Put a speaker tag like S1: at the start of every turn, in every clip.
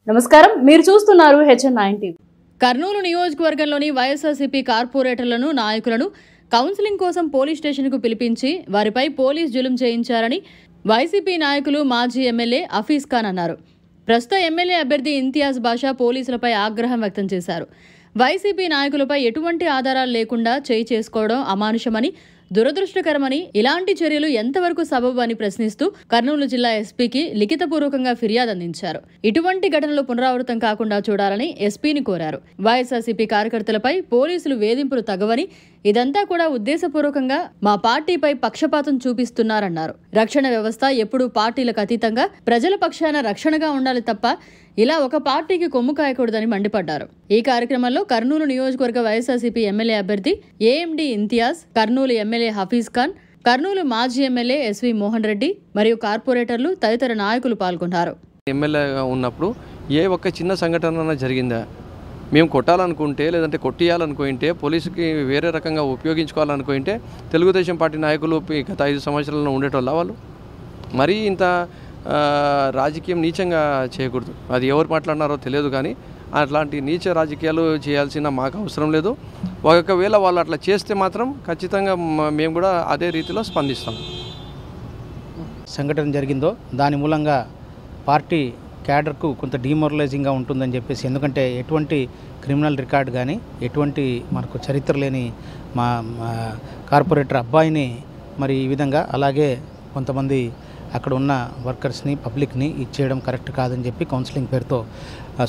S1: నమస్కారం, మీరు చూస్తున్నారు HN9 టీవీ.
S2: కర్నూలు నియోజకవర్గంలోని వైఎస్ఆర్సీపీ కార్పొరేటర్లను నాయకులను కౌన్సిలింగ్ కోసం పోలీస్ స్టేషన్కు పిలిపించి వారిపై పోలీస్ జులుం చేయించారని వైసీపీ నాయకులు మాజీ ఎమ్మెల్యే హఫీజ్ ఖాన్ అన్నారు. ప్రస్తుత ఎమ్మెల్యే అభ్యర్థి ఇంతియాజ్ బాషా పోలీసులపై ఆగ్రహం వ్యక్తం చేశారు. వైసీపీ నాయకులపై ఎటువంటి ఆధారాలు లేకుండా చేయి చేసుకోవడం అమానుషమని, దురదృష్టకరమని, ఇలాంటి చర్యలు ఎంతవరకు సబబు అని ప్రశ్నిస్తూ కర్నూలు జిల్లా ఎస్పీకి లిఖితపూర్వకంగా ఫిర్యాదు అందించారు. ఇటువంటి ఘటనలు పునరావృతం కాకుండా చూడాలని ఎస్పీని కోరారు. వైఎస్ఆర్సీపీ కార్యకర్తలపై పోలీసులు వేధింపులు తగవని, ఇదంతా కూడా ఉద్దేశపూర్వకంగా మా పార్టీపై పక్షపాతం చూపిస్తున్నారన్నారు. రక్షణ వ్యవస్థ ఎప్పుడూ పార్టీలకు అతీతంగా ప్రజల పక్షాన రక్షణగా ఉండాలి తప్ప ఇలా ఒక పార్టీకి కొమ్ము కాయకూడదని మండిపడ్డారు. ఈ కార్యక్రమంలో కర్నూలు నియోజకవర్గ వైఎస్ఆర్సీపీ ఎమ్మెల్యే అభ్యర్థి ఏఎండి ఇంతియాజ్, కర్నూలు ఎమ్మెల్యే హఫీజ్ ఖాన్, కర్నూలు మాజీ ఎమ్మెల్యే ఎస్వి మోహన్ రెడ్డి మరియు కార్పొరేటర్లు తదితర నాయకులు పాల్గొన్నారు.
S3: ఎమ్మెల్యేగా ఉన్నప్పుడు ఏ ఒక్క చిన్న సంఘటన జరిగిందా? మేము కొట్టాలనుకుంటే, లేదంటే కొట్టియాలనుకుంటే, పోలీసుకి వేరే రకంగా ఉపయోగించుకోవాలనుకుంటే తెలుగుదేశం పార్టీ నాయకులు గత 5 సంవత్సరాలలో ఉండేటోళ్ళ వాళ్ళు మరీ ఇంత రాజకీయం నీచంగా చేయకూడదు. అది ఎవరు మాట్లాడినారో తెలియదు, కానీ అట్లాంటి నీచ రాజకీయాలు చేయాల్సిన మాకు అవసరం లేదు. ఒకవేళ వాళ్ళు అట్లా చేస్తే మాత్రం ఖచ్చితంగా మేము కూడా అదే రీతిలో స్పందిస్తాం.
S4: సంఘటన జరిగిందో దాని మూలంగా పార్టీ క్యాడర్కు కొంత డిమోరలైజింగ్గా ఉంటుందని చెప్పేసి, ఎందుకంటే ఎటువంటి క్రిమినల్ రికార్డ్ కానీ ఎటువంటి మనకు చరిత్ర లేని మా కార్పొరేటర్ అబ్బాయిని మరి ఈ విధంగా, అలాగే కొంతమంది అక్కడ ఉన్న వర్కర్స్ని, పబ్లిక్ని ఇచ్చేయడం కరెక్ట్ కాదని చెప్పి కౌన్సిలింగ్ పేరుతో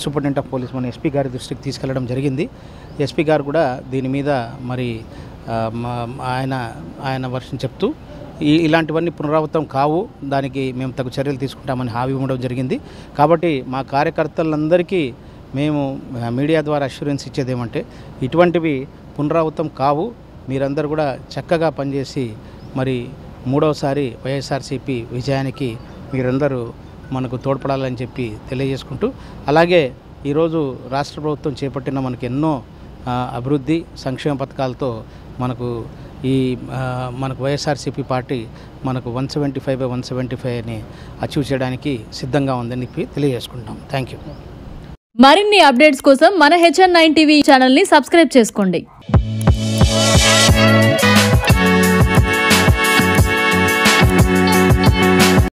S4: సూపరింటెండెంట్ ఆఫ్ పోలీస్ మన ఎస్పీ గారి దృష్టికి తీసుకెళ్లడం జరిగింది. ఎస్పీ గారు కూడా దీని మీద మరి ఆయన వర్షం చెప్తూ ఇలాంటివన్నీ పునరావృతం కావు, దానికి మేము తగు చర్యలు తీసుకుంటామని హామీ ఇవ్వడం జరిగింది. కాబట్టి మా కార్యకర్తలందరికీ మేము మీడియా ద్వారా అష్యూరెన్స్ ఇచ్చేది ఏమంటే, ఇటువంటివి పునరావృతం కావు, మీరందరూ కూడా చక్కగా పనిచేసి మరి 3వసారి వైఎస్ఆర్సీపీ విజయానికి మీరందరూ మనకు తోడ్పడాలని చెప్పి తెలియజేసుకుంటూ, అలాగే ఈరోజు రాష్ట్ర ప్రభుత్వం చేపట్టిన మనకు ఎన్నో అభివృద్ధి సంక్షేమ పథకాలతో మనకు వైఎస్ఆర్సీపీ పార్టీ మనకు 175/175 అచీవ్ చేయడానికి సిద్ధంగా ఉందని తెలియజేసుకుంటాం. Thank you.
S2: మరిన్ని అప్డేట్స్ కోసం మన HN9 టీవీ ఛానల్ని సబ్స్క్రైబ్ చేసుకోండి.